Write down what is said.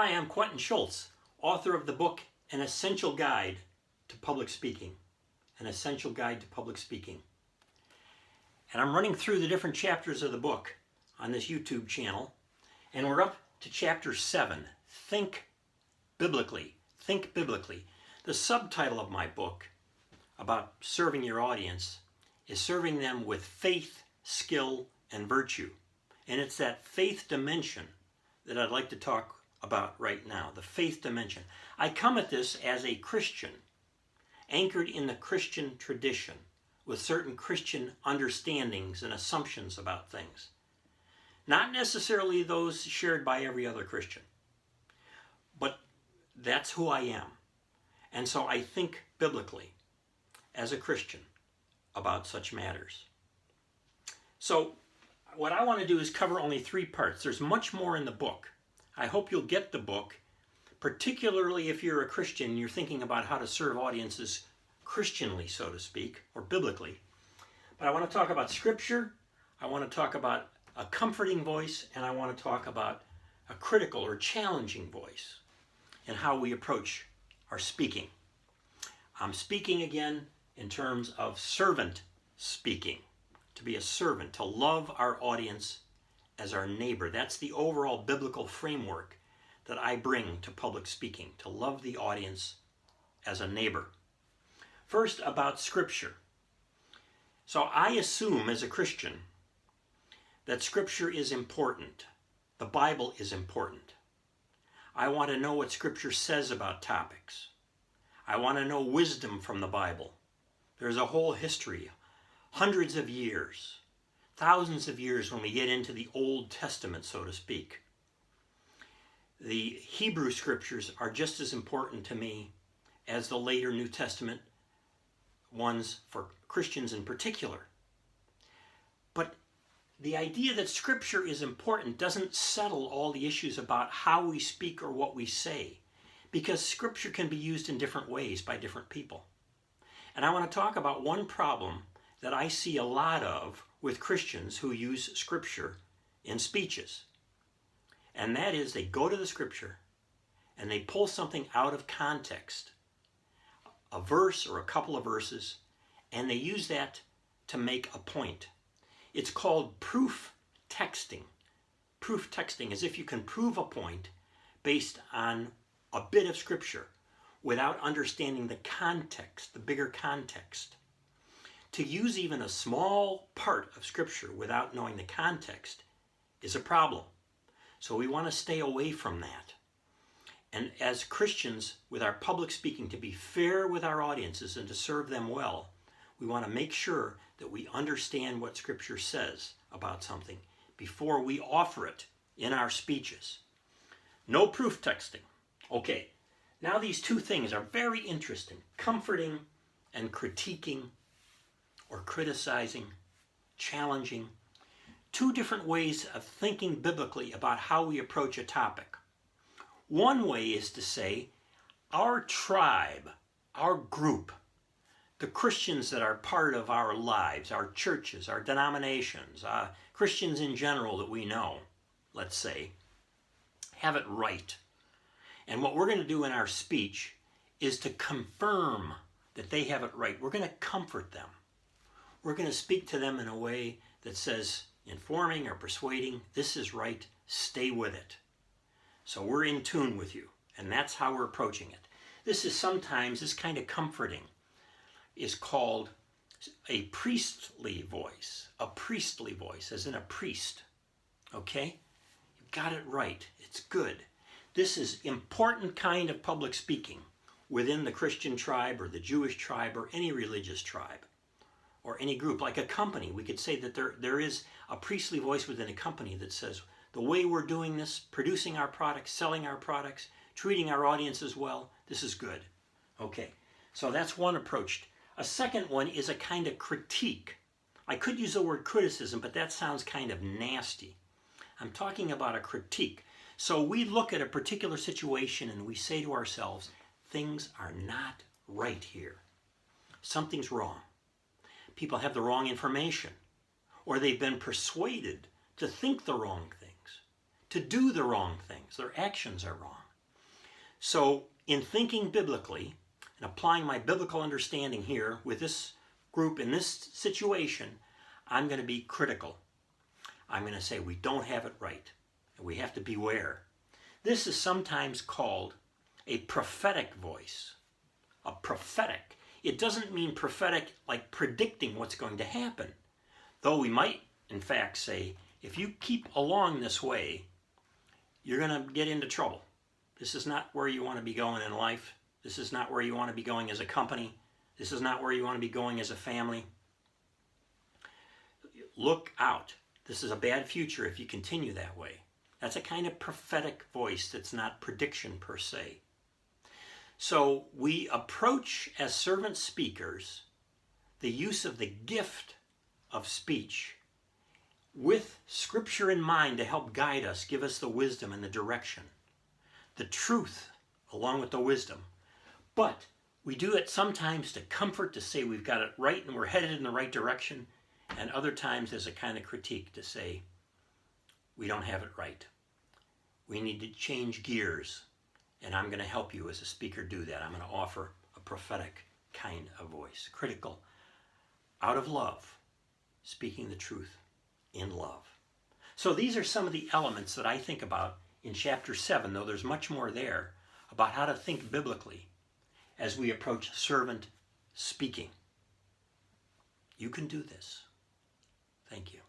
Hi, I'm Quentin Schultz, author of the book An Essential Guide to Public Speaking. An Essential Guide to Public Speaking. And I'm running through the different chapters of the book on this YouTube channel, and we're up to chapter 7, Think Biblically. Think Biblically. The subtitle of my book about serving your audience is serving them with faith, skill, and virtue. And it's that faith dimension that I'd like to talk about right now, the faith dimension. I come at this as a Christian, anchored in the Christian tradition, with certain Christian understandings and assumptions about things. Not necessarily those shared by every other Christian, but that's who I am. And so I think biblically as a Christian about such matters. So what I want to do is cover only 3 parts. There's much more in the book. I hope you'll get the book, particularly if you're a Christian and you're thinking about how to serve audiences Christianly, so to speak, or biblically. But I want to talk about Scripture, I want to talk about a comforting voice, and I want to talk about a critical or challenging voice and how we approach our speaking. I'm speaking again in terms of servant speaking, to be a servant, to love our audience as our neighbor. That's the overall biblical framework that I bring to public speaking, to love the audience as a neighbor. First, about Scripture. So I assume as a Christian that Scripture is important. The Bible is important. I want to know what Scripture says about topics. I want to know wisdom from the Bible. There's a whole history, hundreds of years, thousands of years when we get into the Old Testament, so to speak. The Hebrew Scriptures are just as important to me as the later New Testament ones for Christians in particular. But the idea that Scripture is important doesn't settle all the issues about how we speak or what we say, because Scripture can be used in different ways by different people. And I want to talk about one problem that I see a lot of with Christians who use Scripture in speeches. And that is, they go to the Scripture and they pull something out of context, a verse or a couple of verses, and they use that to make a point. It's called proof texting. Proof texting is if you can prove a point based on a bit of Scripture without understanding the context, the bigger context. To use even a small part of Scripture without knowing the context is a problem. So we want to stay away from that. And as Christians, with our public speaking, to be fair with our audiences and to serve them well, we want to make sure that we understand what Scripture says about something before we offer it in our speeches. No proof texting. Okay, now these 2 things are very interesting: comforting and critiquing, or criticizing, challenging. 2 different ways of thinking biblically about how we approach a topic. One way is to say, our tribe, our group, the Christians that are part of our lives, our churches, our denominations, Christians in general that we know, let's say, have it right. And what we're going to do in our speech is to confirm that they have it right. We're going to comfort them. We're going to speak to them in a way that says, informing or persuading, this is right, stay with it. So we're in tune with you, and that's how we're approaching it. This kind of comforting is called a priestly voice, as in a priest. Okay? You got it right. It's good. This is important kind of public speaking within the Christian tribe or the Jewish tribe or any religious tribe, or any group, like a company. We could say that there is a priestly voice within a company that says, the way we're doing this, producing our products, selling our products, treating our audiences well, this is good. Okay, so that's one approach. A second one is a kind of critique. I could use the word criticism, but that sounds kind of nasty. I'm talking about a critique. So we look at a particular situation and we say to ourselves, things are not right here. Something's wrong. People have the wrong information, or they've been persuaded to think the wrong things, to do the wrong things. Their actions are wrong. So in thinking biblically and applying my biblical understanding here with this group in this situation, I'm going to be critical. I'm going to say we don't have it right, and we have to beware. This is sometimes called a prophetic voice. A prophetic. It doesn't mean prophetic like predicting what's going to happen. Though we might, in fact, say, if you keep along this way, you're going to get into trouble. This is not where you want to be going in life. This is not where you want to be going as a company. This is not where you want to be going as a family. Look out. This is a bad future if you continue that way. That's a kind of prophetic voice that's not prediction per se. So we approach as servant speakers the use of the gift of speech with Scripture in mind to help guide us, give us the wisdom and the direction, the truth along with the wisdom. But we do it sometimes to comfort, to say we've got it right and we're headed in the right direction, and other times as a kind of critique to say we don't have it right. We need to change gears, and I'm going to help you as a speaker do that. I'm going to offer a prophetic kind of voice, critical, out of love, speaking the truth in love. So these are some of the elements that I think about in chapter 7, though there's much more there, about how to think biblically as we approach servant speaking. You can do this. Thank you.